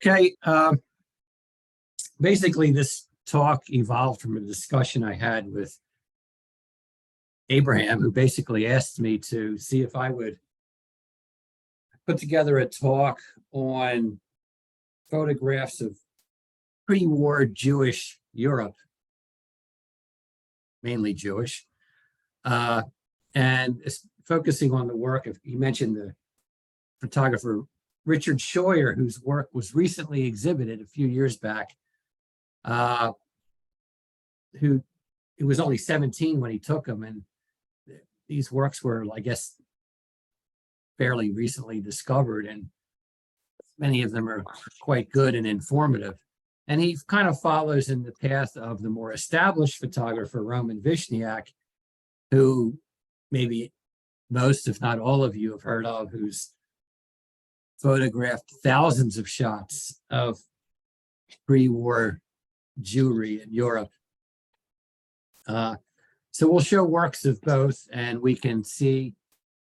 Okay, basically this talk evolved from a discussion I had with Abraham, who basically asked me to see if I would put together a talk on photographs of pre-war Jewish Europe, mainly Jewish, and focusing on the work of, he mentioned the photographer Richard Scheuer, whose work was recently exhibited a few years back, who he was only 17 when he took them, and these works were, I guess, fairly recently discovered, and many of them are quite good and informative. And he kind of follows in the path of the more established photographer, Roman Vishniac, who maybe most, if not all of you have heard of, who's photographed thousands of shots of pre-war Jewry in Europe. So we'll show works of both, and we can see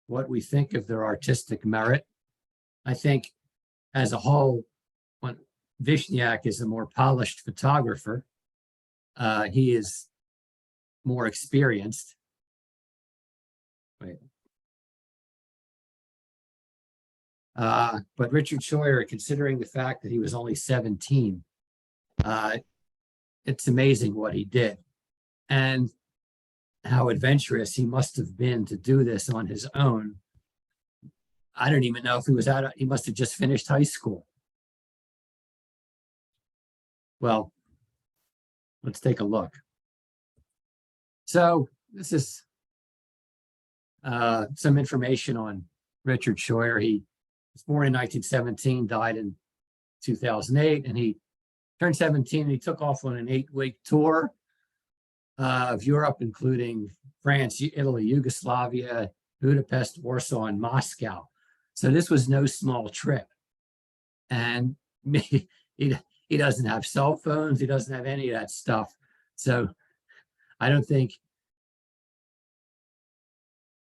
what we think of their artistic merit. I think as a whole, Vishniac is a more polished photographer. He is more experienced. But Richard Scheuer, considering the fact that he was only 17, it's amazing what he did and how adventurous he must have been to do this on his own. I don't even know if he was he must have just finished high school. Well, let's take a look. So this is some information on Richard Scheuer. He was born in 1917, died in 2008, and he turned 17 and he took off on an 8-week tour of Europe, including France, Italy, Yugoslavia, Budapest, Warsaw, and Moscow. So this was no small trip. And he doesn't have cell phones. He doesn't have any of that stuff. So I don't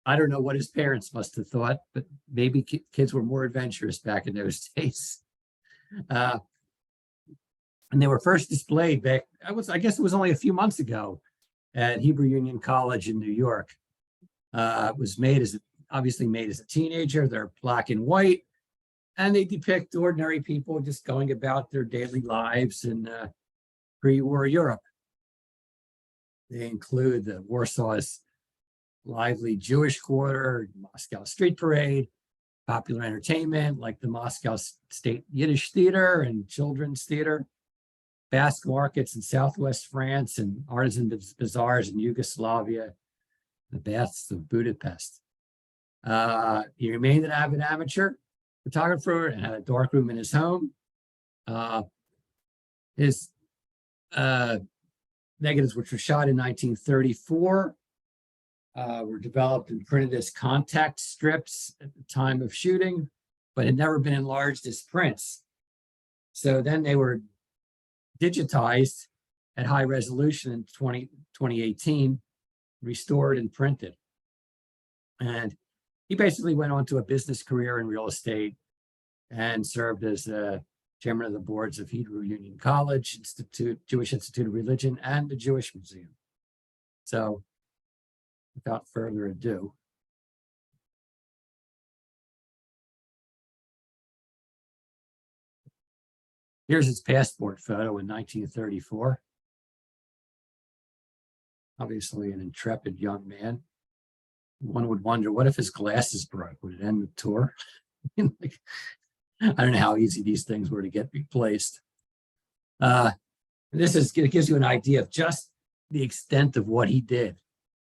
know what his parents must have thought, but maybe kids were more adventurous back in those days. And they were first displayed back, I guess it was only a few months ago, at Hebrew Union College in New York. It was obviously made as a teenager. They're black and white, and they depict ordinary people just going about their daily lives in pre-war Europe. They include the Warsaw's lively Jewish quarter, Moscow street parade, popular entertainment like the Moscow State Yiddish Theater and Children's Theater, Basque markets in Southwest France, and artisan bazaars in Yugoslavia, the baths of Budapest. He remained an avid amateur photographer and had a darkroom in his home. His negatives, which were shot in 1934, were developed and printed as contact strips at the time of shooting, but had never been enlarged as prints. So then they were digitized at high resolution in 2018, restored and printed. And he basically went on to a business career in real estate and served as chairman of the boards of Hebrew Union College, Jewish Institute of Religion, and the Jewish Museum. So without further ado, here's his passport photo in 1934. Obviously an intrepid young man. One would wonder, what if his glasses broke? Would it end the tour? I don't know how easy these things were to get replaced. It gives you an idea of just the extent of what he did.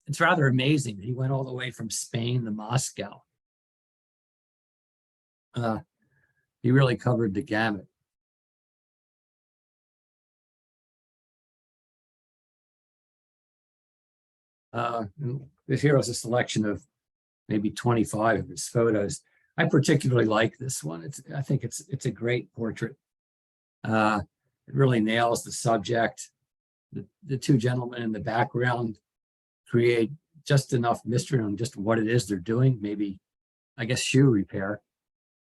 It's rather amazing that he went all the way from Spain to Moscow. He really covered the gamut. Here was a selection of maybe 25 of his photos. I particularly like this one. I think it's a great portrait. It really nails the subject. The two gentlemen in the background create just enough mystery on just what it is they're doing. Maybe, I guess, shoe repair.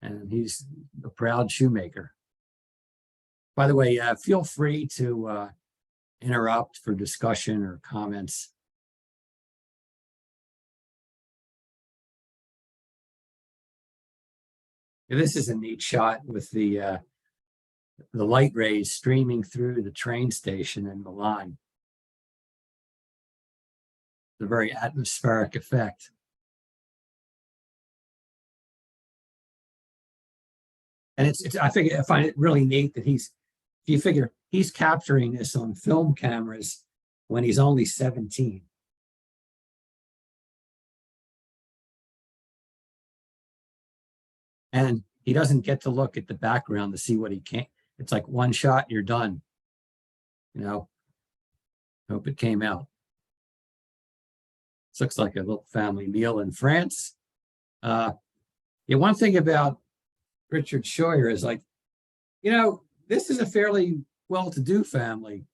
And he's a proud shoemaker. By the way, feel free to interrupt for discussion or comments. This is a neat shot with the light rays streaming through the train station in Milan. It's a very atmospheric effect. And I find it really neat that you figure he's capturing this on film cameras when he's only 17. And he doesn't get to look at the background to see what he can't. It's like one shot, you're done. Hope it came out. This looks like a little family meal in France. One thing about Richard Scheuer is this is a fairly well-to-do family.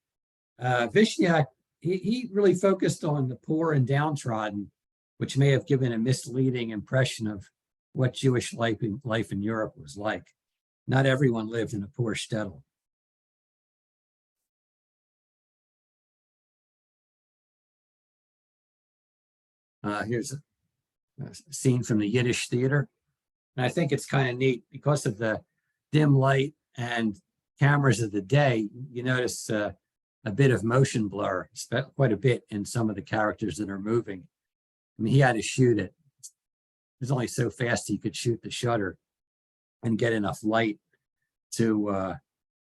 Vishniac, he really focused on the poor and downtrodden, which may have given a misleading impression of what Jewish life in Europe was like. Not everyone lived in a poor shtetl. Here's a scene from the Yiddish theater. And I think it's kind of neat because of the dim light and cameras of the day. You notice a bit of motion blur, quite a bit in some of the characters that are moving. I mean, he had to shoot it. It was only so fast he could shoot the shutter and get enough light to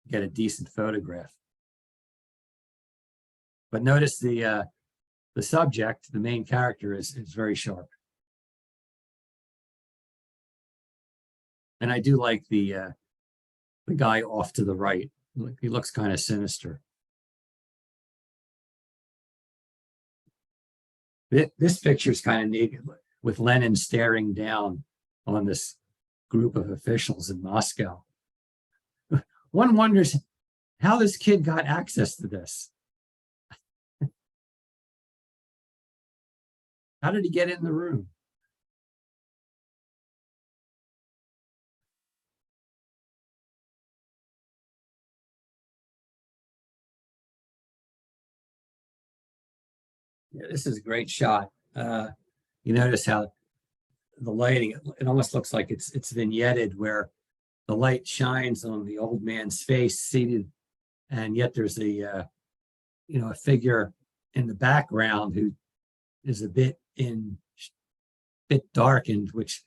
get a decent photograph. But notice the subject, the main character, is very sharp. And I do like the guy off to the right. He looks kind of sinister. This picture is kind of neat, with Lenin staring down on this group of officials in Moscow. One wonders how this kid got access to this. How did he get in the room? Yeah, this is a great shot. You notice how the lighting, it almost looks like it's vignetted, where the light shines on the old man's face seated, and yet there's a figure in the background who is a bit darkened, which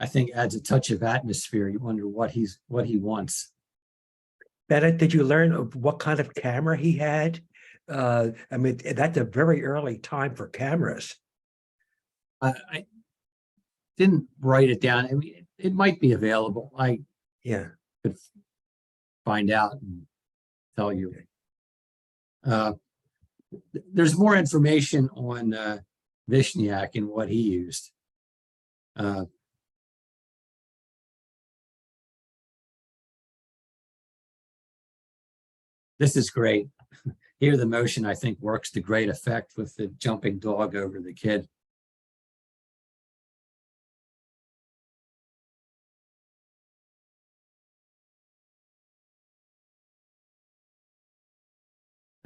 I think adds a touch of atmosphere. You wonder what he wants. Bennett, did you learn what kind of camera he had? I mean, that's a very early time for cameras. I didn't write it down. I mean, it might be available. I could find out and tell you. There's more information on Vishniac and what he used. This is great. Here, the motion, I think, works to great effect with the jumping dog over the kid.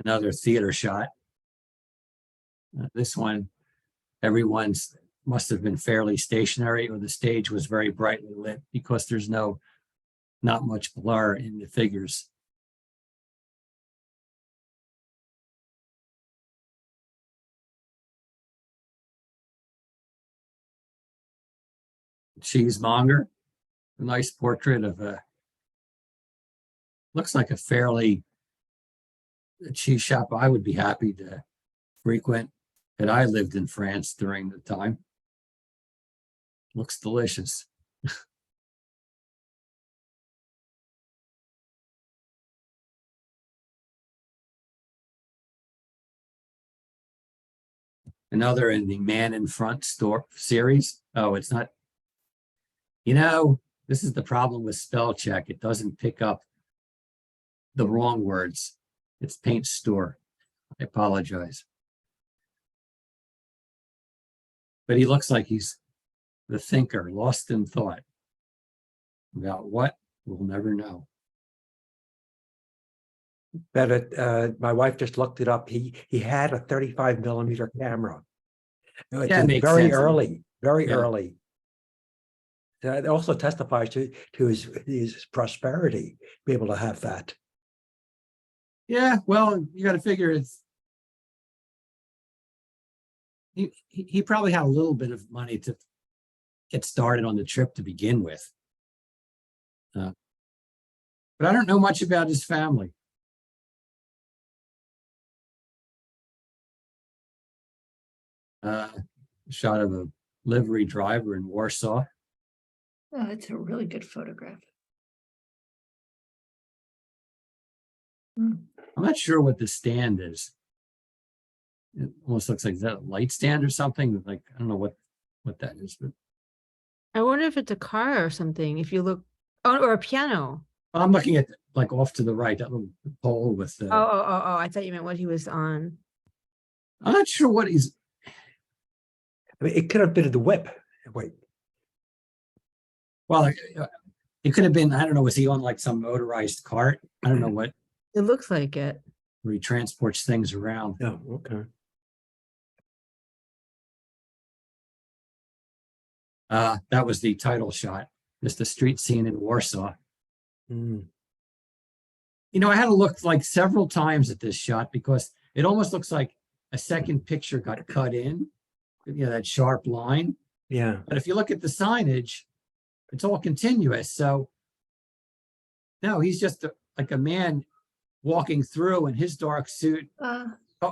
Another theater shot. This one, everyone's must have been fairly stationary, or the stage was very brightly lit, because there's not much blur in the figures. Cheesemonger, a nice portrait of looks like a cheese shop I would be happy to frequent, that I lived in France during the time. Looks delicious. Another in the Man in Front store series. Oh, it's not. This is the problem with spell check. It doesn't pick up the wrong words. It's paint store. I apologize. But he looks like he's the thinker, lost in thought. About what? We'll never know. My wife just looked it up. He had a 35 millimeter camera. It's Yeah, it makes very sense. early, very Yeah. early. That also testifies to his prosperity, be able to have that. Yeah, well, you got to figure he probably had a little bit of money to get started on the trip to begin with. But I don't know much about his family. Shot of a livery driver in Warsaw. Oh, it's a really good photograph. I'm not sure what the stand is. It almost looks like, is that a light stand or something? Like, I don't know what that is, but I wonder if it's a car or something. If you look, oh, or a piano. I'm looking at like off to the right, that little pole with the. Oh! I thought you meant what he was on. I'm not sure what he's. I mean, it could have been the whip. Wait, Well, it could have been. I don't know. Was he on like some motorized cart? I don't know what. It looks like it. Where he transports things around. no, okay. That was the title shot. Just a street scene in Warsaw. Mm. You know, I had to look like several times at this shot because it almost looks like a second picture got cut in. You know, that sharp line. Yeah. But if you look at the signage, it's all continuous. So, no, he's just like a man walking through, and his dark suit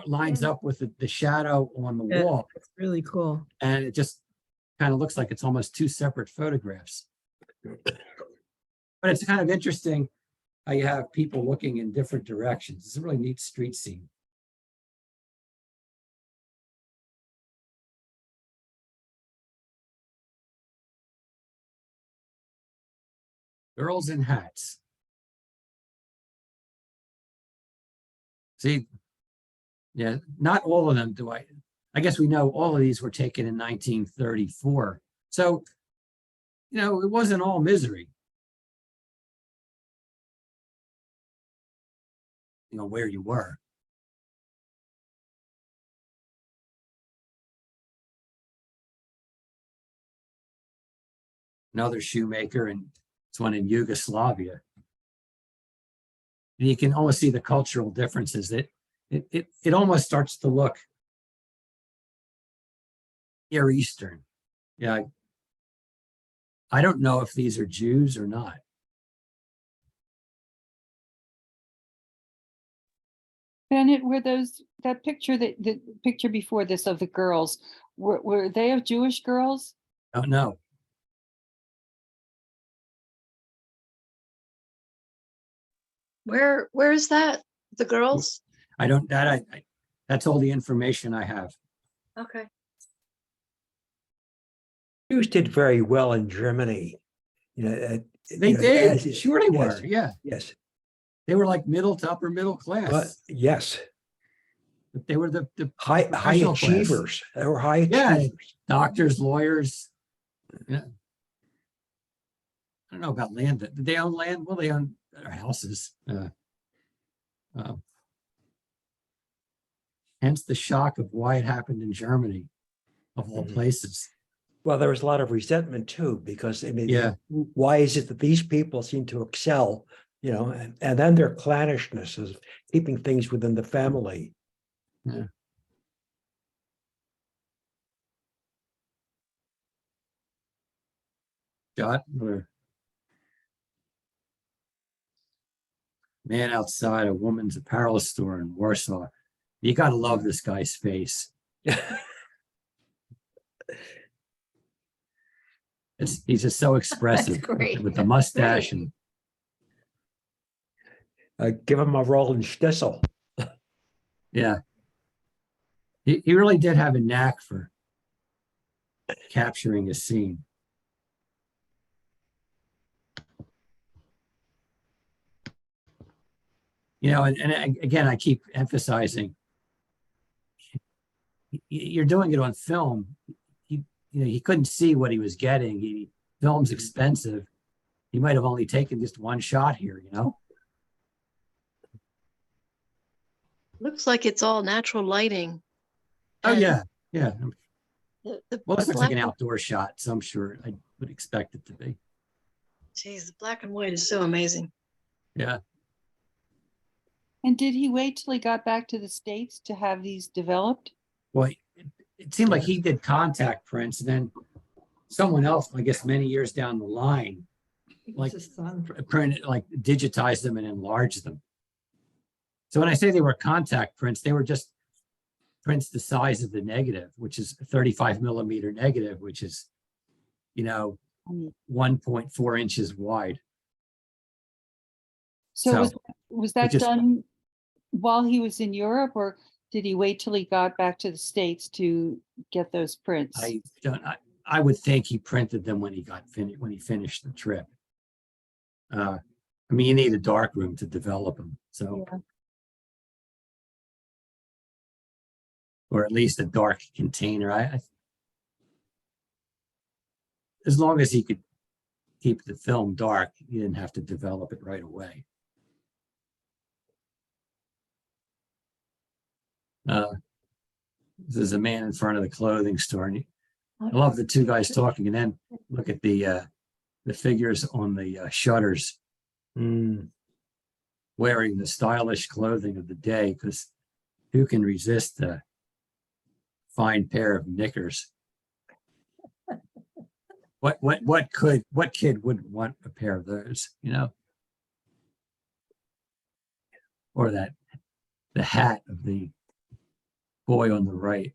lines up with the shadow on the wall. It's really cool. And it just kind of looks like it's almost two separate photographs. But it's kind of interesting how you have people looking in different directions. It's a really neat street scene. Girls in hats. See, yeah, not all of them do I guess we know all of these were taken in 1934. So, you know, it wasn't all misery. You know, where you were. Another shoemaker, and it's one in Yugoslavia. And you can almost see the cultural differences. It almost starts to look Near Eastern. Yeah. I don't know if these are Jews or not. Bennett, were that picture the picture before this of the girls, were they of Jewish girls? Don't know. Where is that? The girls? I don't, that's all the information I have. Okay. Jews did very well in Germany. You know, They you know, did. Sure they yes, were. Yeah. Yes. They were like middle to upper middle class. Yes. But they were the High professional class. achievers. They were high Yeah. achievers. Doctors, lawyers. Yeah. I don't know about land. Did they own land? Well, they own their houses. Hence the shock of why it happened in Germany, of all places. Well, there was a lot of resentment too, because I mean, Yeah. why is it that these people seem to excel, you know, and then their clannishness is keeping things within the family. Yeah. Shot where man outside a woman's apparel store in Warsaw. You got to love this guy's face. He's just so expressive great. with the mustache and Give him a rolling schnitzel. yeah. He really did have a knack for capturing a scene. You know, and again, I keep emphasizing, you're doing it on film. He couldn't see what he was getting. Film's expensive. He might have only taken just one shot here, you know? Looks like it's all natural lighting. Oh, And yeah, yeah. Well, this looks like black an and- outdoor shot, so I'm sure I would expect it to be. Geez, the black and white is so amazing. Yeah. And did he wait till he got back to the States to have these developed? Well, it seemed like he did contact prints, and then someone else, I guess, many years down the line, like printed, like digitized them and enlarged them. So when I say they were contact prints, they were just prints the size of the negative, which is a 35 millimeter negative, which is, 1.4 inches wide. So So, was that just- done while he was in Europe, or did he wait till he got back to the States to get those prints? I would think he printed them when he finished the trip. I mean, you need a dark room to develop them, so. Yeah. Or at least a dark container. As long as he could keep the film dark, he didn't have to develop it right away. This is a man in front of the clothing store, and I love the two guys talking, and then look at the figures on the shutters wearing the stylish clothing of the day, because who can resist a fine pair of knickers? What kid wouldn't want a pair of those, Or the hat of the boy on the right.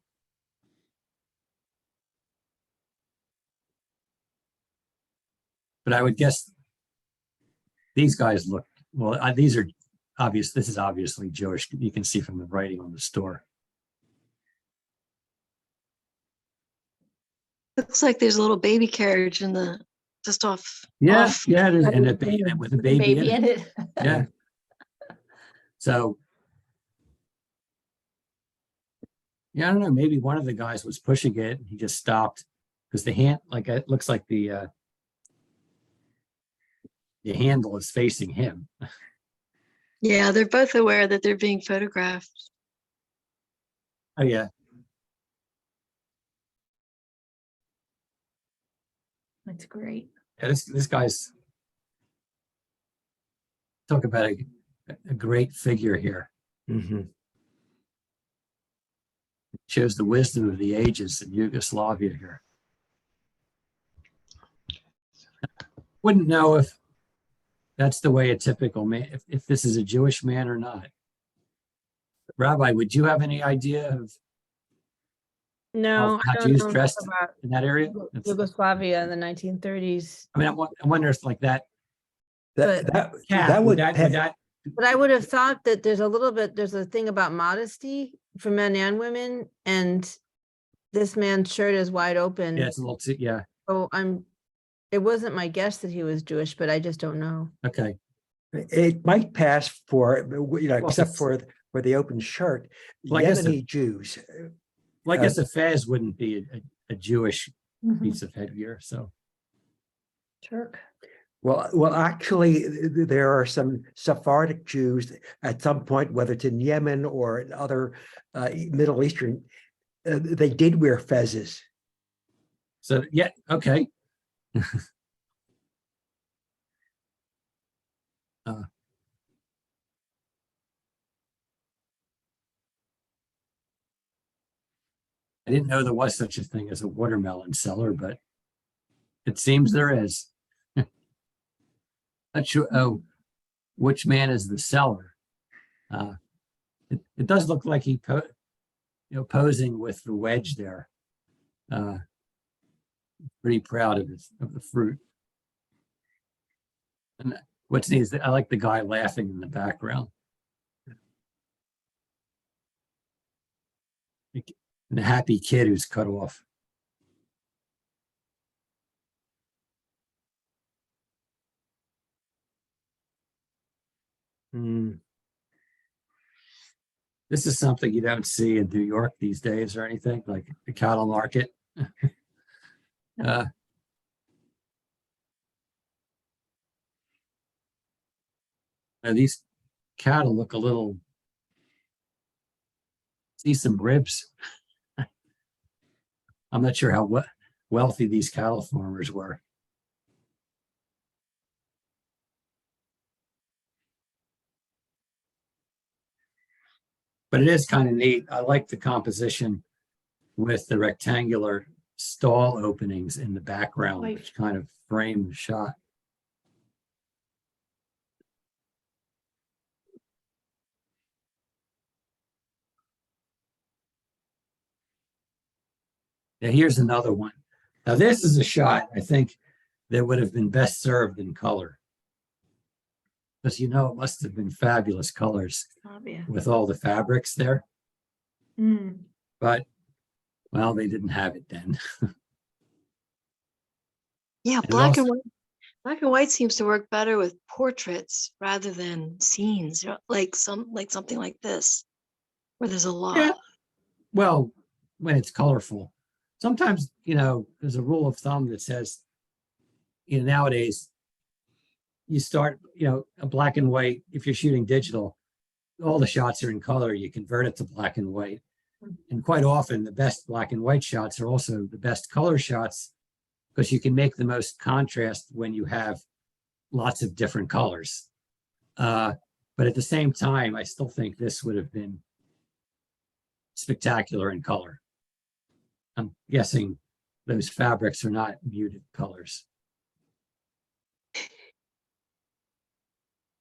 But I would guess these guys look, well, these are obvious. This is obviously Jewish. You can see from the writing on the store. Looks like there's a little baby carriage in the just off. Yeah, off. yeah, and a baby with a baby in it. it. Yeah. So, yeah, I don't know. Maybe one of the guys was pushing it. And he just stopped because the hand, like it looks like the handle is facing him. Yeah, they're both aware that they're being photographed. Oh yeah. That's great. Yeah, this guy's talk about a great figure here. Mhm. Shows the wisdom of the ages in Yugoslavia here. Wouldn't know if that's the way a typical man, if this is a Jewish man or not. Rabbi, would you have any idea of No, how I don't Jews know enough dressed about in that area? That's- Yugoslavia in the 1930s. I mean, I wonder if like that That But- that cat, that would would have- that But I would have thought that there's a thing about modesty for men and women, and this man's shirt is wide open. yeah, it's a little too, yeah, So it wasn't my guess that he was Jewish, but I just don't know. okay. it might pass for, Well, except it's- for the open shirt, Well, I guess Yemeni Jews. Well, I guess a fez wouldn't be a Jewish piece of headgear, so. Turk. Well, actually, there are some Sephardic Jews at some point, whether it's in Yemen or in other Middle Eastern, they did wear fezzes. So, yeah, okay. I didn't know there was such a thing as a watermelon seller, but it seems there is. Not sure. Oh, which man is the seller? It does look like he posing with the wedge there. Pretty proud of the fruit. And what's neat is that I like the guy laughing in the background. And the happy kid who's cut off. This is something you don't see in New York these days or anything, like the cattle market. Now these cattle look a little See some ribs. I'm not sure how wealthy these cattle farmers were. But it is kind of neat. I like the composition with the rectangular stall openings in the background, Right. which kind of frame the shot. Now here's another one. Now this is a shot I think that would have been best served in color. Because you know, it must have been fabulous colors Obvious. with all the fabrics there. Mm. But, well, they didn't have it then. Yeah, And black also- and white. Black and white seems to work better with portraits rather than scenes, like something like this, where there's a lot. Yeah. Well, when it's colorful. Sometimes, you know, there's a rule of thumb that says, you know, nowadays, you start, you know, a black and white, if you're shooting digital, all the shots are in color, you convert it to black and white. And quite often, the best black and white shots are also the best color shots because you can make the most contrast when you have lots of different colors. But at the same time, I still think this would have been spectacular in color. I'm guessing those fabrics are not muted colors.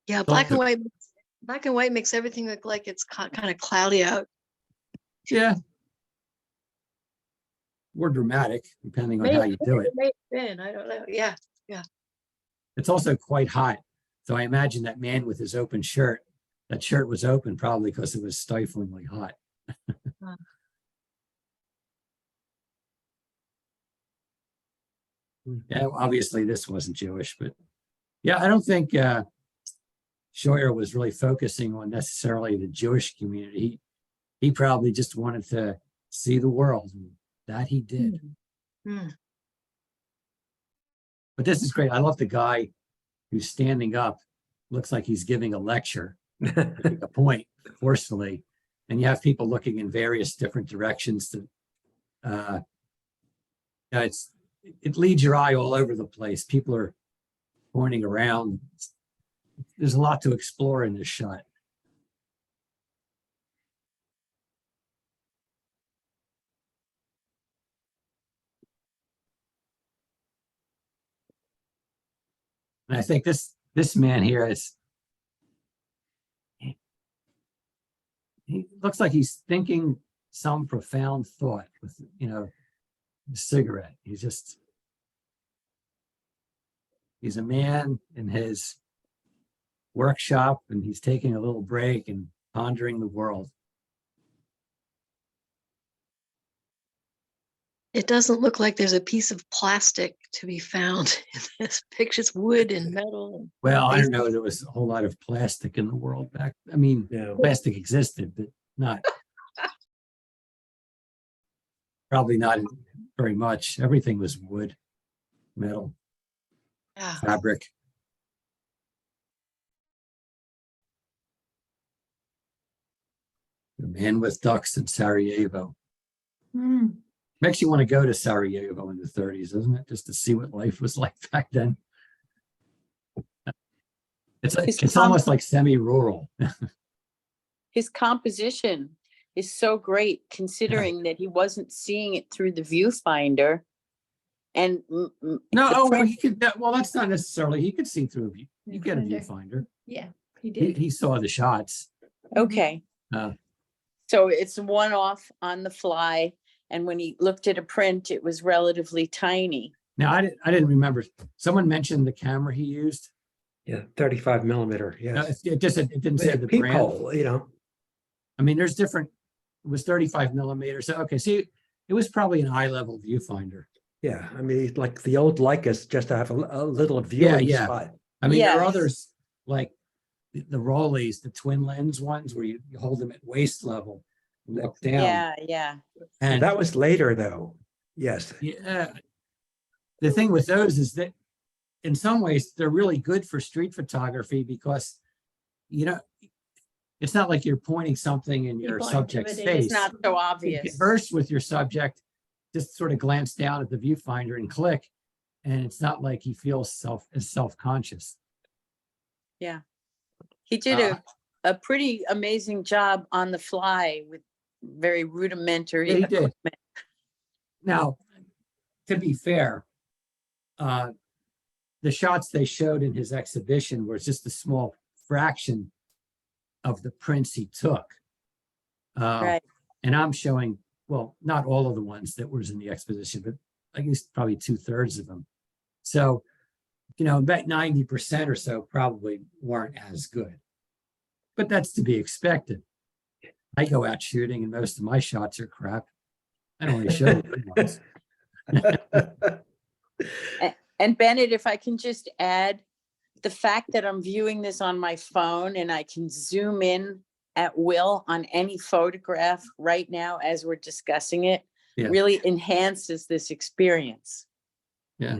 Yeah, Black black and white makes everything look like it's kind of cloudy out. Yeah. Or dramatic, depending on how you do it. May have been, I don't know. Yeah. It's also quite hot. So I imagine that man with his open shirt, that shirt was open probably because it was stiflingly hot. Yeah, obviously this wasn't Jewish, but yeah, I don't think Scheuer was really focusing on necessarily the Jewish community. He probably just wanted to see the world, and that he did. Mm. But this is great. I love the guy who's standing up, looks like he's giving a lecture, making a point forcefully, and you have people looking in various different directions to it leads your eye all over the place. People are pointing around. There's a lot to explore in this shot. And I think this man here is, he looks like he's thinking some profound thought with, you know, a cigarette. He's a man in his workshop and he's taking a little break and pondering the world. It doesn't look like there's a piece of plastic to be found in this picture. It's wood and metal. Well, I don't know. There was a whole lot of plastic in the world back. I mean, Yeah. plastic existed, but not probably not very much. Everything was wood, metal, Yeah. fabric. The man with ducks in Sarajevo. Makes you want to go to Sarajevo in the 30s, doesn't it? Just to see what life was like back then. It's almost like semi-rural. His composition is so great considering that he wasn't seeing it through the viewfinder. And No, he could. Well, that's not necessarily. He could see through a view. You get a viewfinder. Yeah, he He saw the shots. okay. Uh, So it's one off on the fly. And when he looked at a print, it was relatively tiny. Now, I didn't remember. Someone mentioned the camera he used. Yeah, 35 millimeter, No, yes. it didn't say the brand. Peephole, you know. I mean, there's different. It was 35 millimeters. So okay, see, it was probably an eye-level viewfinder. Yeah, I mean, like the old Leicas just to have a little viewing yeah. spot. I mean, there are Yes. others like the Rolleies, the twin lens ones, where you hold them at waist level, look down. Yeah. And That was later, though. Yes. yeah, the thing with those is that in some ways they're really good for street photography because, you know, it's not like you're pointing something in your People are subject's intimidated. face. It's not so You obvious. converse with your subject, just sort of glance down at the viewfinder and click, and it's not like he feels self-conscious. Yeah. He did a pretty amazing job on the fly with very rudimentary He did. equipment. Now, to be fair, the shots they showed in his exhibition were just a small fraction of the prints he took. Right. And I'm showing, well, not all of the ones that was in the exposition, but I guess probably 2/3 of them. So, about 90% or so probably weren't as good. But that's to be expected. I go out shooting and most of my shots are crap. I don't really show the good ones. And Bennett, if I can just add, the fact that I'm viewing this on my phone and I can zoom in at will on any photograph right now as we're discussing it, Yeah. really enhances this experience. Yeah.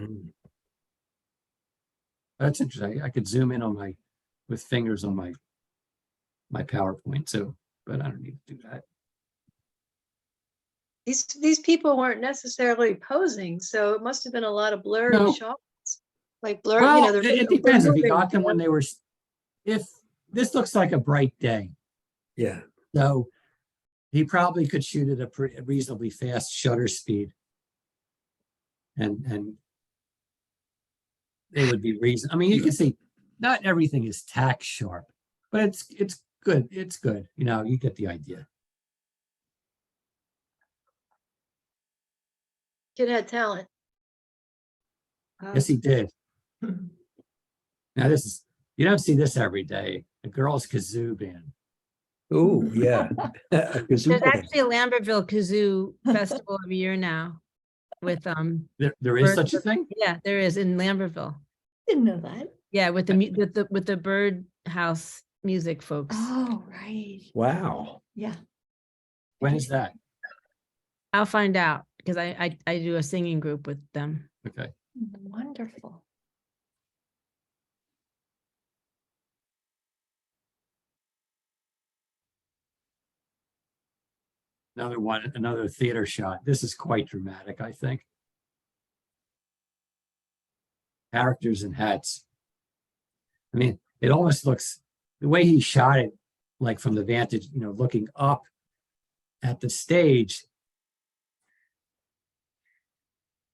That's interesting. I could zoom in with fingers on my PowerPoint too, but I don't need to do that. These people weren't necessarily posing, so it must have been a lot of blurry No. shots. Like blurry, Well, they're it depends if you moving. got them when they were, if this looks like a bright day, Yeah. so he probably could shoot at a reasonably fast shutter speed. And it would be reason. I mean, you can see not everything is tack sharp, but it's good. It's good. You get the idea. Kid had talent. Yes, he did. Now you don't see this every day. A girls' kazoo band. Oh, yeah. There's actually a Lambertville Kazoo Festival every year now with, There is such a thing? yeah, there is in Lambertville. Didn't know that. Yeah, with the Bird House music folks. Oh, right. Wow. Yeah. When is that? I'll find out because I do a singing group with them. Okay. Wonderful. Another theater shot. This is quite dramatic, I think. Characters in hats. I mean, it almost looks, the way he shot it, like from the vantage, looking up at the stage,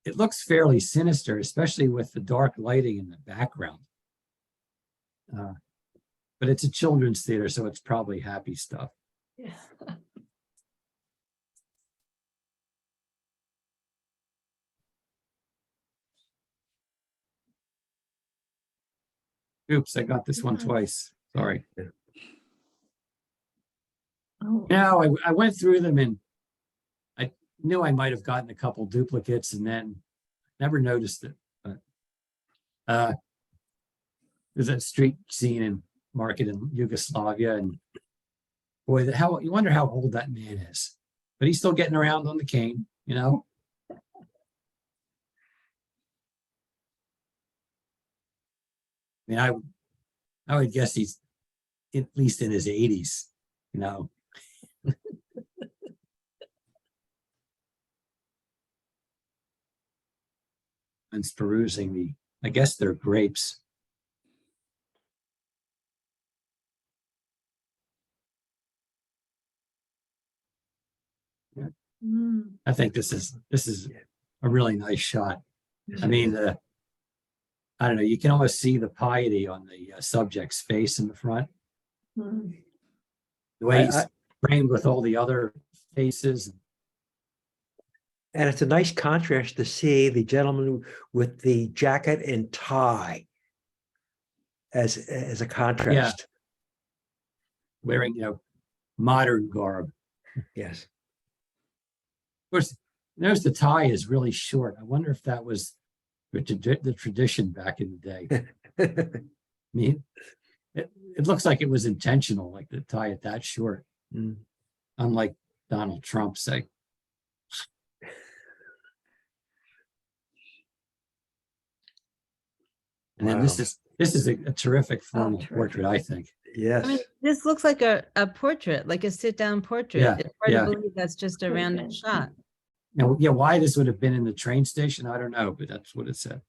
it looks fairly sinister, especially with the dark lighting in the background. But it's a children's theater, so it's probably happy stuff. Yeah. Oops, I got this one twice. Sorry. Oh, No, I went through them and I knew I might have gotten a couple duplicates and then never noticed it. But there's a street scene and market in Yugoslavia, and boy, you wonder how old that man is. But he's still getting around on the cane, I mean, I would guess he's at least in his 80s, And perusing I guess they're grapes. I think this is a really nice shot. I mean, I don't know, you can almost see the piety on the subject's face in the front. mm. The way he's framed with all the other faces. And it's a nice contrast to see the gentleman with the jacket and tie as a contrast. Wearing, modern garb. Yes. Of course, notice the tie is really short. I wonder if that was the tradition back in the day. I mean, it looks like it was intentional, like the tie it that short. Unlike Donald Trump, say. And then this is a terrific formal portrait, I think. I mean, Yes. this looks like a portrait, like a sit-down portrait. Yeah, It's hard yeah. to believe that's just a Could've random been. shot. Now, yeah, why this would have been in the train station, I don't know, but that's what it said.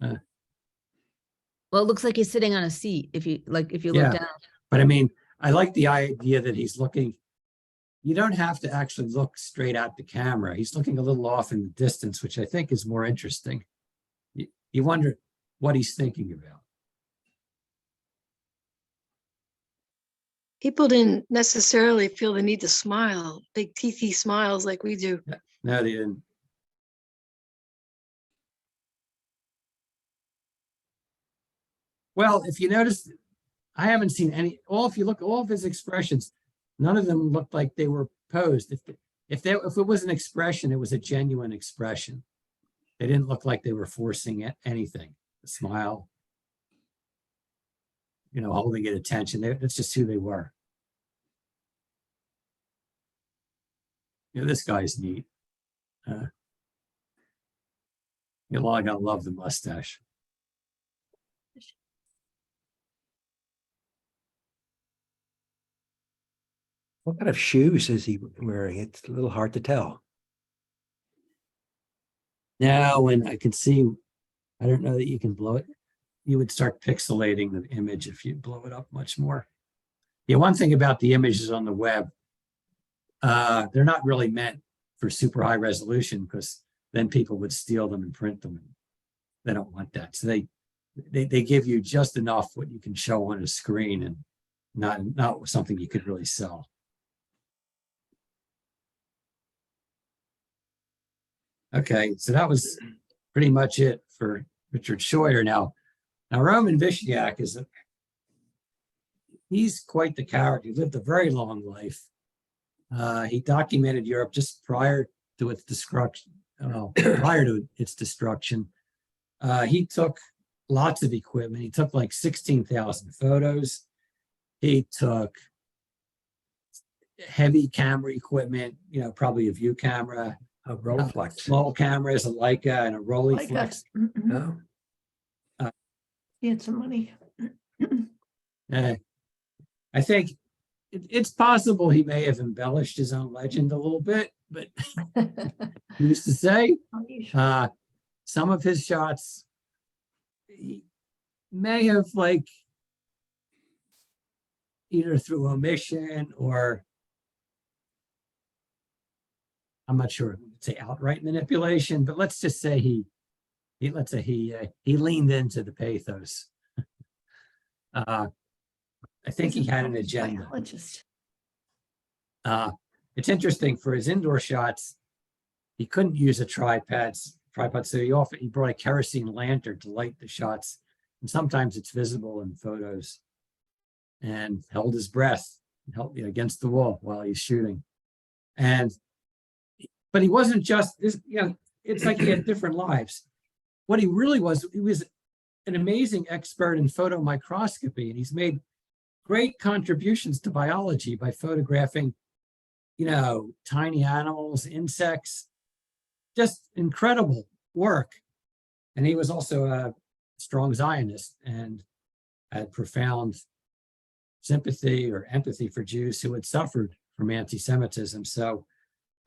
Well, it looks like he's sitting on a seat if you look Yeah. down. But I mean, I like the idea that he's looking, you don't have to actually look straight at the camera. He's looking a little off in the distance, which I think is more interesting. You wonder what he's thinking about. People didn't necessarily feel the need to smile, big teethy smiles like we do. No, they didn't. Well, if you notice, I haven't seen any, if you look, all of his expressions, none of them looked like they were posed. If it was an expression, it was a genuine expression. They didn't look like they were forcing anything, a smile, holding it attention. That's just who they were. This guy's neat. I gotta love the mustache. What kind of shoes is he wearing? It's a little hard to tell. Now, when I can see, I don't know that you can blow it. You would start pixelating the image if you blow it up much more. Yeah, one thing about the images on the web, they're not really meant for super high resolution because then people would steal them and print them. They don't want that. So they give you just enough what you can show on a screen and not something you could really sell. Okay, so that was pretty much it for Richard Scheuer. Now Roman Vishniac he's quite the character. He lived a very long life. He documented Europe just prior to its destruction. He took lots of equipment. He took like 16,000 photos. He took heavy camera equipment, probably a view camera, A Rolleiflex. small cameras, a Leica and a Rolleiflex. Oh, He had some money. I think it's possible he may have embellished his own legend a little bit, but he used to say some of his shots he may have either through omission or I'm not sure, say outright manipulation, but let's just say he leaned into the pathos. I think he had an agenda. Biologist. It's interesting for his indoor shots, he couldn't use a tripod, so he brought a kerosene lantern to light the shots, and sometimes it's visible in photos. And held his breath, held against the wall while he's shooting, but he wasn't just this. It's like he had different lives. What he really was, he was an amazing expert in photomicroscopy, and he's made great contributions to biology by photographing, tiny animals, insects, just incredible work. And he was also a strong Zionist and had profound sympathy or empathy for Jews who had suffered from anti-Semitism. So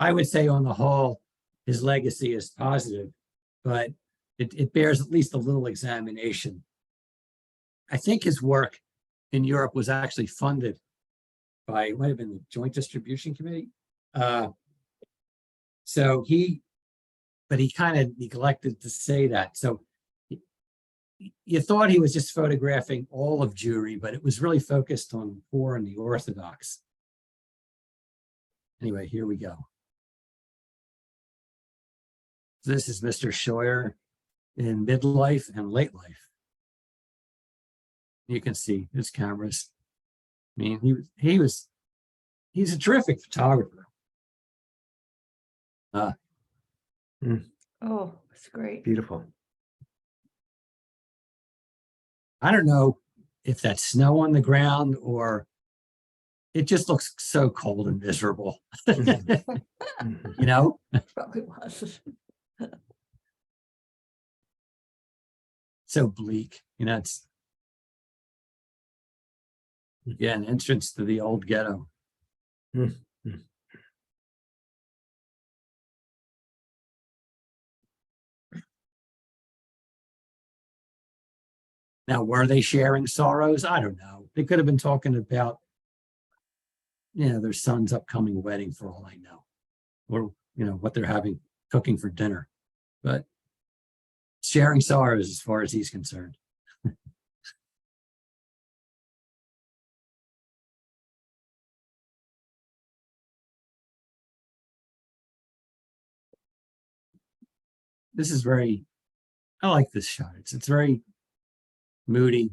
I would say on the whole, his legacy is positive, but it bears at least a little examination. I think his work in Europe was actually funded by, it might have been the Joint Distribution Committee. But he kind of neglected to say that. So you thought he was just photographing all of Jewry, but it was really focused on poor and the Orthodox. Anyway, here we go. This is Mr. Scheuer in midlife and late life. You can see his cameras. I mean, he's a terrific photographer. Oh, it's great. beautiful. I don't know if that's snow on the ground or it just looks so cold and miserable. Mhm. Probably was. So bleak. Again, entrance to the old ghetto. Hmm. Now, were they sharing sorrows? I don't know. They could have been talking about, their son's upcoming wedding for all I know, or, what they're having, cooking for dinner. But sharing sorrows as far as he's concerned. This is I like this shot. It's very moody.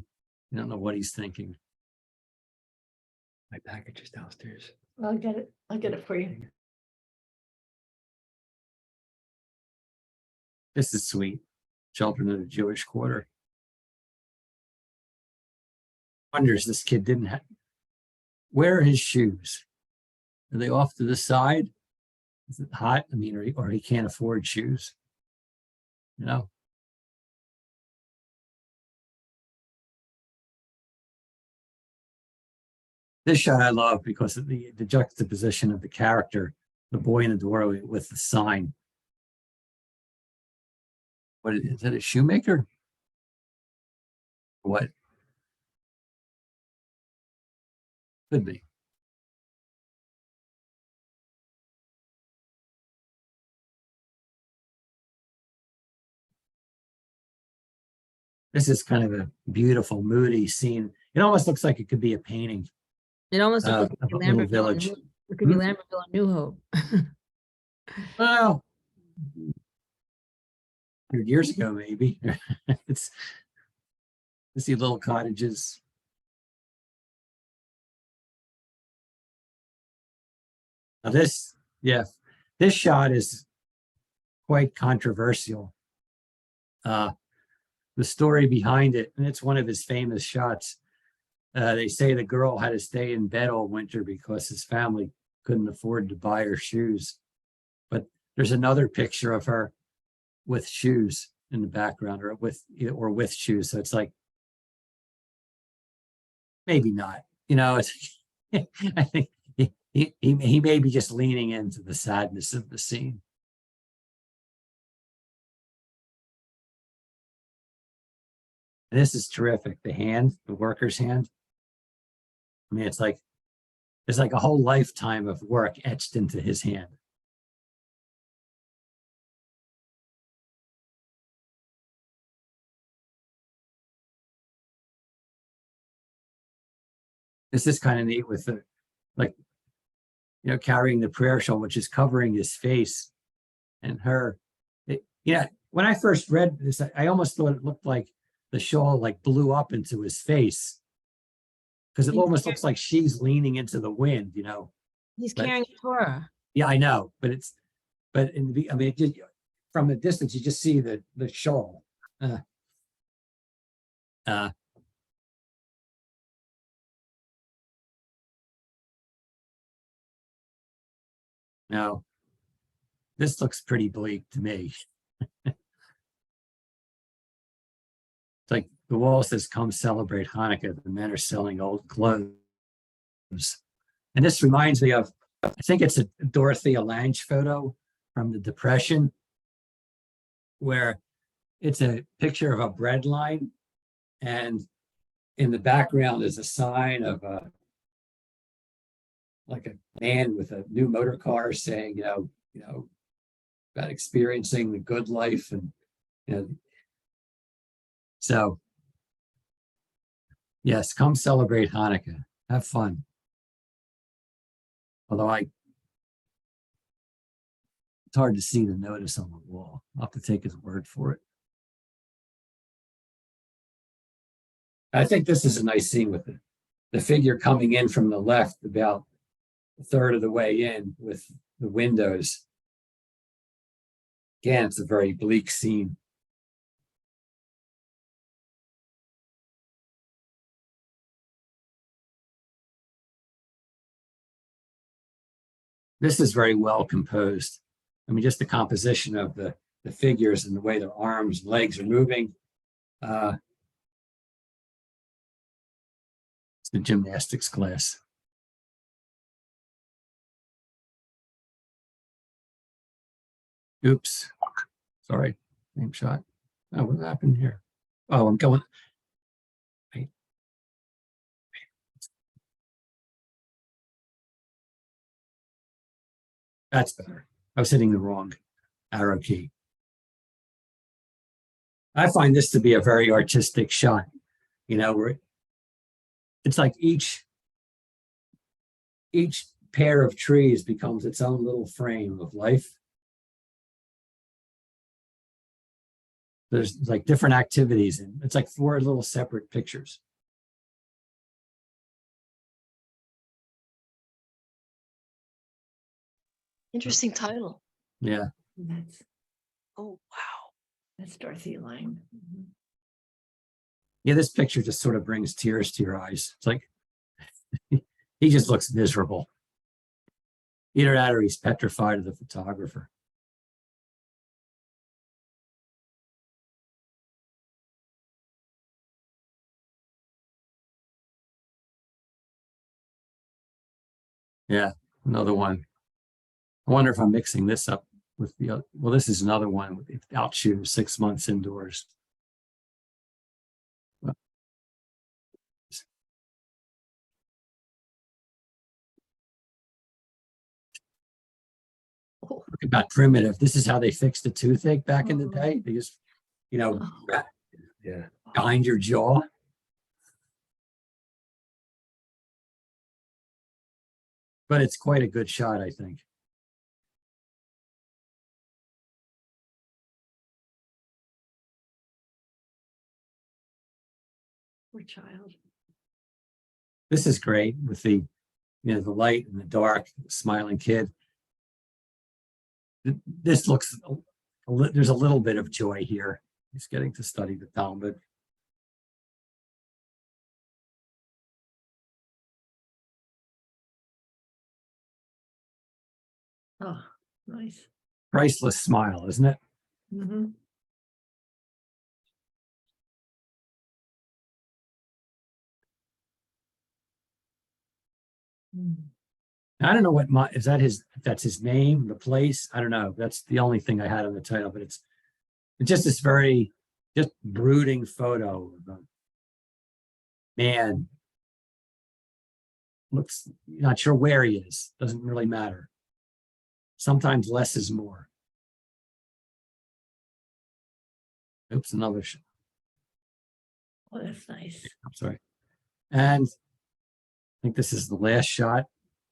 I don't know what he's thinking. My package is downstairs. I'll get it. I'll get it for you. This is sweet. Children of the Jewish quarter. Wonders this kid didn't have. Where are his shoes? Are they off to the side? Is it hot? I mean, or he can't afford shoes. This shot I love because of the juxtaposition of the character, the boy in the doorway with the sign. What is that, a shoemaker? What? Could be. This is kind of a beautiful, moody scene. It almost looks like it could be a painting. It almost Uh, looks like of a a little Lambertville. village. It could be Hmm? Lambertville and New Hope. Well, 100 years ago, maybe. It's you see little cottages. Now this shot is quite controversial. The story behind it, and it's one of his famous shots. They say the girl had to stay in bed all winter because his family couldn't afford to buy her shoes. But there's another picture of her with shoes in the background, or with shoes. So it's like, maybe not. It's I think he may be just leaning into the sadness of the scene. And this is terrific. The hand, the worker's hand. I mean, it's like a whole lifetime of work etched into his hand. This is kind of neat with the, carrying the prayer shawl, which is covering his face and her. When I first read this, I almost thought it looked like the shawl blew up into his face, because it almost looks like she's leaning into the wind, He's But- carrying a Torah. Yeah, I know, but from a distance, you just see the shawl. Now, this looks pretty bleak to me. It's like the wall says, "Come celebrate Hanukkah." The men are selling old clothes. And this reminds me of, I think it's a Dorothea Lange photo from the Depression, where it's a picture of a bread line, and in the background is a sign of a man with a new motor car saying, about experiencing the good life, and so yes, come celebrate Hanukkah, have fun. Although it's hard to see the notice on the wall. I'll have to take his word for it. I think this is a nice scene with the figure coming in from the left, about a third of the way in, with the windows. Again, it's a very bleak scene. This is very well composed. I mean, just the composition of the figures and the way their arms and legs are moving. It's The gymnastics class. Oops, sorry, name shot. Oh, what happened here? Oh, I'm going. Wait. That's better. I was hitting the wrong arrow key. I find this to be a very artistic shot, you know, where it's like each pair of trees becomes its own little frame of life. There's like different activities, and it's like 4 little separate pictures. Interesting title. Yeah. That's, Oh, wow. that's Dorothy Line. Yeah, this picture just sort of brings tears to your eyes. It's like he just looks miserable. Either that or he's petrified of the photographer. Yeah, another one. I wonder if I'm mixing this up with the other. Well, this is another one without shoes, 6 months indoors. Oh, Talk about primitive. This is how they fixed a toothache back in the day. They just, you know, oh. Yeah. behind your jaw. But it's quite a good shot, I think. Poor child. This is great with the, you know, the light and the dark, smiling kid. This looks, there's a little bit of joy here. He's getting to study the Talmud. Oh, nice. Priceless smile, isn't it? Mm-hmm. I don't know what is that his, if that's his name, the place. I don't know. That's the only thing I had on the title, but it's just this very just brooding photo of a man. Looks not sure where he is. Doesn't really matter. Sometimes less is more. Oops, another shot. Oh, that's nice. I'm sorry. And I think this is the last shot.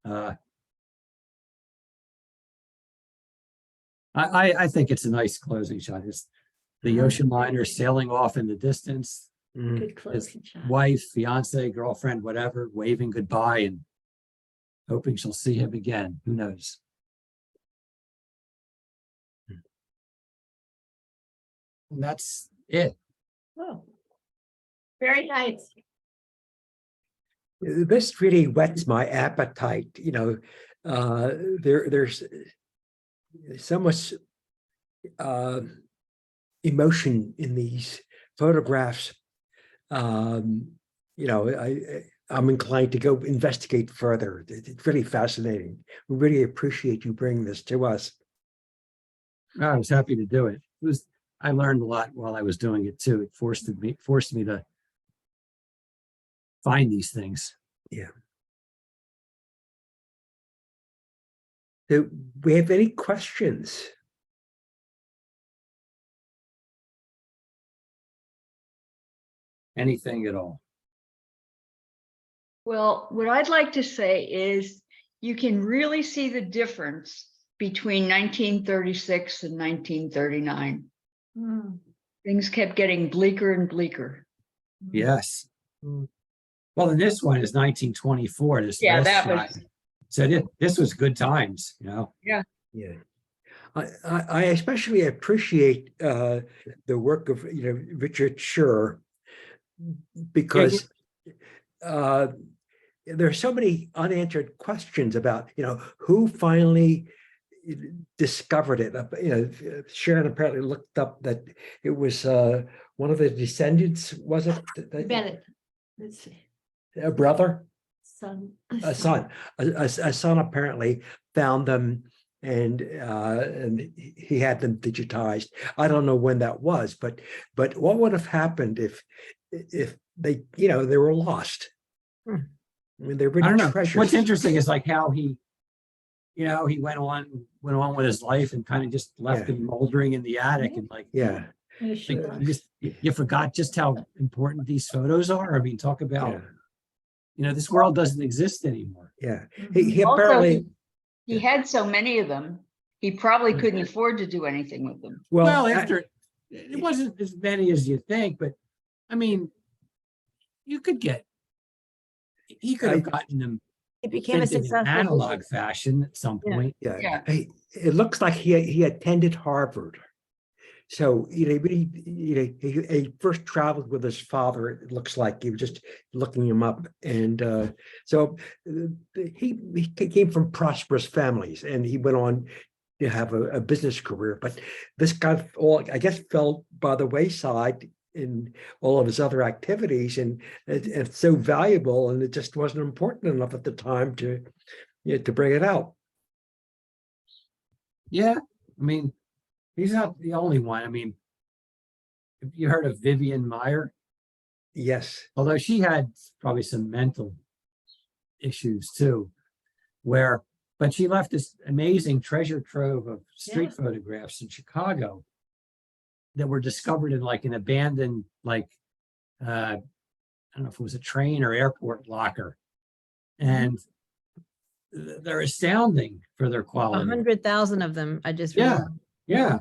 I think it's a nice closing shot. It's the ocean liner sailing off in the distance. Mm. Good closing shot. Wife, fiance, girlfriend, whatever, waving goodbye and hoping she'll see him again. Who knows? And that's it. Oh, very nice. This really whets my appetite, you know. There's so much emotion in these photographs. You know, I'm inclined to go investigate further. It's really fascinating. We really appreciate you bringing this to us. I was happy to do it. I learned a lot while I was doing it too. It forced me to find these things. Yeah. Do we have any questions? Anything at all. Well, what I'd like to say is you can really see the difference between 1936 and 1939. Hmm. Things kept getting bleaker and bleaker. Yes. Well, and this one is 1924. This Yeah, last that shot. was- So this was good times, you know. Yeah. I especially appreciate the work of, you know, Richard Scheuer, because there are so many unanswered questions about, you know, who finally discovered it. You know, Sharon apparently looked up that it was one of the descendants, was it? Bennett. Let's see. A brother, Son. a son, a son apparently found them and he had them digitized. I don't know when that was, but what would have happened if they, you know, they were lost? Hmm. I mean, they're I don't really know. treasures. What's interesting is like how he, you know, he went on with his life and kind of just left Yeah. him moldering in the attic and like, Yeah, Yeah, sure. like you forgot just how important these photos are. I mean, talk about, yeah, you know, this world doesn't exist anymore. yeah. Mhm. He Also, apparently, he had so many of them, he probably couldn't afford to do anything with them. Well, I- after it wasn't as many as you think, but I mean, you could get, he could have gotten them It became a printed in successful analog business. fashion at some Yeah. point. yeah, Yeah. it looks like he attended Harvard. So, you know, but he first traveled with his father. It looks like he was just looking him up. And so he came from prosperous families and he went on to have a business career. But this guy, I guess, fell by the wayside in all of his other activities. And it's so valuable and it just wasn't important enough at the time to, you know, to bring it out. Yeah, I mean, he's not the only one. I mean, have you heard of Vivian Meyer? Yes. Although she had probably some mental issues too, but she left this amazing treasure trove of street photographs in Chicago that were discovered in like an abandoned, like, I don't know if it was a train or airport locker. And they're astounding for their quality. 100,000 of them. I just Yeah, read. yeah.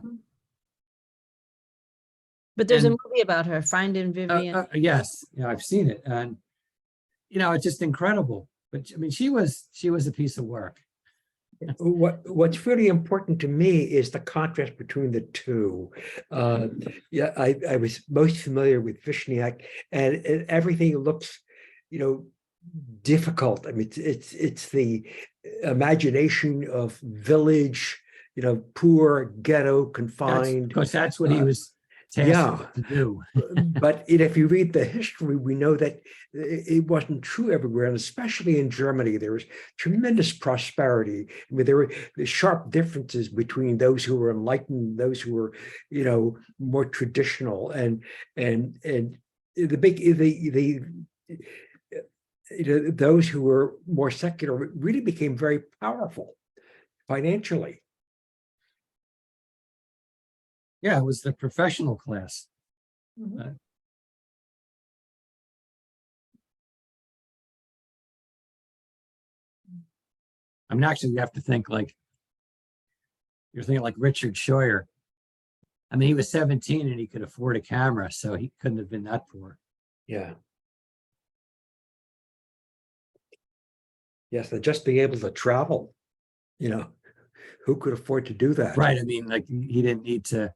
But there's a And- movie about her, Finding Vivian. Yes, yeah, I've seen it, and you know, it's just incredible. But I mean, she was a piece of work. What's really important to me is the contrast between the two. Yeah, I was most familiar with Vishniac, and everything looks, you know, difficult. I mean, it's the imagination of village, you know, poor, ghetto, confined. Because that's what he was tasked yeah. to do. But if you read the history, we know that it wasn't true everywhere, and especially in Germany, there was tremendous prosperity. I mean, there were the sharp differences between those who were enlightened, those who were, you know, more traditional, and the big you know, those who were more secular really became very powerful financially. Yeah, it was the professional class. Mhm. I mean, actually, you have to think like, you're thinking like Richard Scheuer. I mean, he was 17 and he could afford a camera, so he couldn't have been that poor. Yeah. Yes, and just being able to travel, you know, who could afford to do that? Right. I mean, like he didn't need to.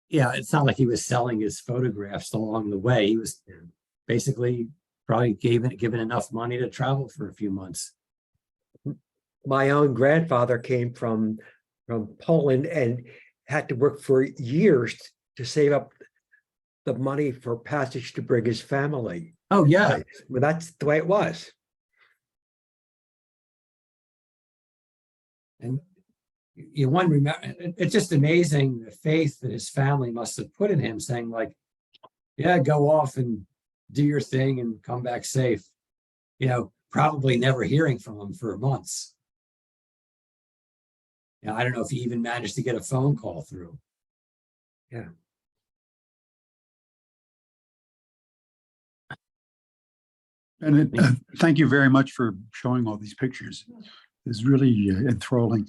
Yeah, it's not like he was selling his photographs along the way. He was basically probably given enough money to travel for a few months. My own grandfather came from Poland and had to work for years to save up the money for passage to bring his family. Oh yeah. Well, that's the way it was. And you one remember, it's just amazing the faith that his family must have put in him, saying like, yeah, go off and do your thing and come back safe. You know, probably never hearing from him for months. You know, I don't know if he even managed to get a phone call through. Yeah. And thank you very much for showing all these pictures. It's really enthralling.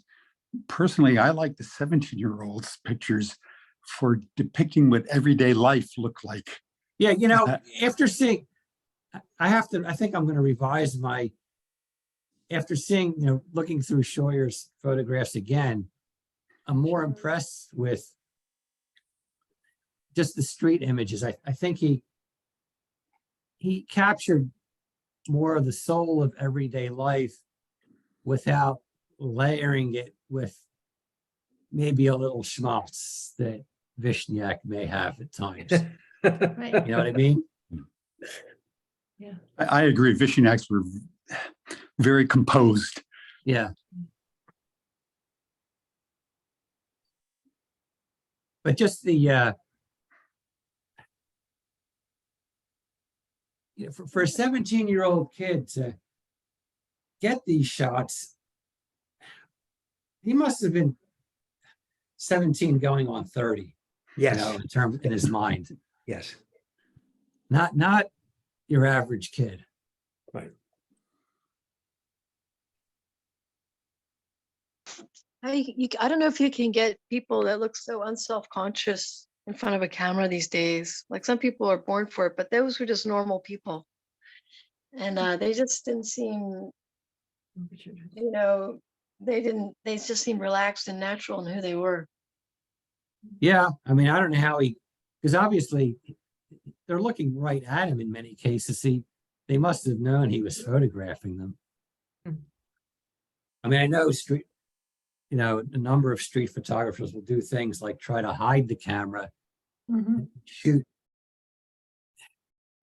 Personally, I like the 17-year-olds pictures for depicting what everyday life looked like. Yeah, you know, after seeing, I think I'm going to revise after seeing, you know, looking through Scheuer's photographs again, I'm more impressed with just the street images. I think he captured more of the soul of everyday life without layering it with maybe a little schmaltz that Vishniac may have at times. Right. You know what I mean? I agree. Vishniacs were very composed. Yeah. But just the, for a 17-year-old kid to get these shots, he must have been 17 going on 30, Yes, in his mind. yes, Not your average kid. right. I don't know if you can get people that look so unself-conscious in front of a camera these days. Like some people are born for it, but those were just normal people. And they just didn't seem, they just seemed relaxed and natural in who they were. Yeah, I mean, I don't know how because obviously they're looking right at him in many cases. They must have known he was photographing them. I mean, I know a number of street photographers will do things like try to hide the camera, shoot,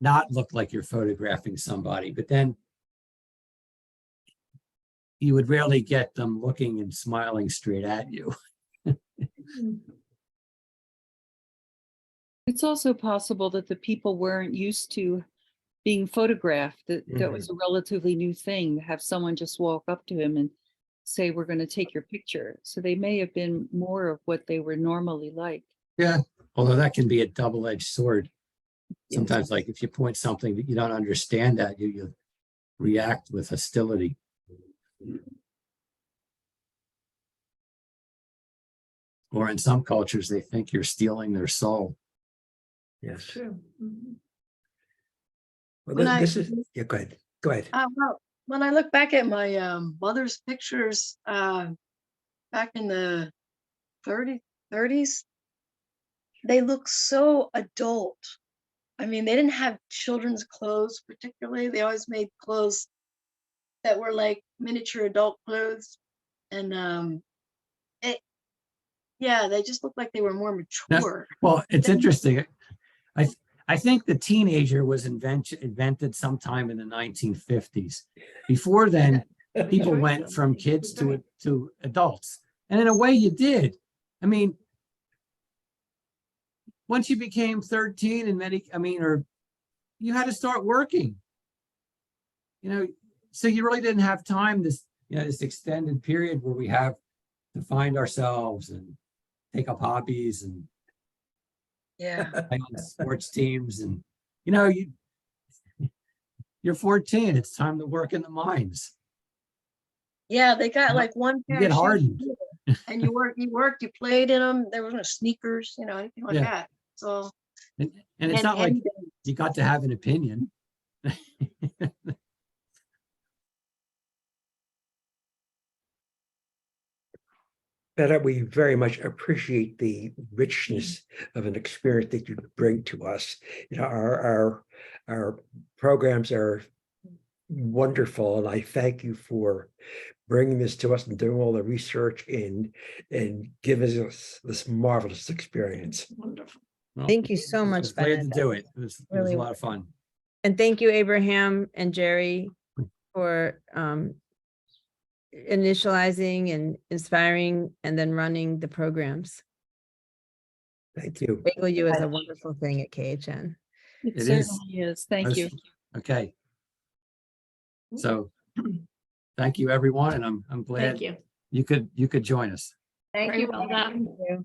not look like you're photographing somebody, but then you would rarely get them looking and smiling straight at you. It's also possible that the people weren't used to being photographed, that was a relatively new thing, to have someone just walk up to him and say, we're going to take your picture. So they may have been more of what they were normally like. Yeah, although that can be a double-edged sword. Yes. Sometimes, like if you point something that you don't understand at you react with hostility. Or in some cultures, they think you're stealing their soul. Yes. True. Mhm. Well, When this is, yeah, go ahead. Go ahead. Well, when I look back at my mother's pictures back in the 30s, they look so adult. I mean, they didn't have children's clothes particularly. They always made clothes that were like miniature adult clothes. And they just looked like they were more mature. Well, it's interesting. I think the teenager was invented sometime in the 1950s. Before then, people went from kids to adults. And in a way you did. I mean, once you became 13 or you had to start working, so you really didn't have time this extended period where we have to find ourselves and take up hobbies and play on sports teams. And, you're 14, it's time to work in the mines. Yeah, they got like one You pair get of shoes hardened. and you worked, you played in them. There was no sneakers, anything like Yeah. that. So And it's not like and you got to have an opinion. Bennett, we very much appreciate the richness of an experience that you bring to us. Our programs are wonderful, and I thank you for bringing this to us and doing all the research and giving us this marvelous experience. Wonderful. Well, Thank you so I much, was glad to Bennett. do it. It was a Really lot of fun. And thank you, Abraham and Jerry, for initializing and inspiring and then running the programs. Thank you. Bagel U is a wonderful thing at KHN. It It is. certainly is. Thank you. Okay. So thank you, everyone. And I'm glad Thank you. you could join us. Very well done. Thank you.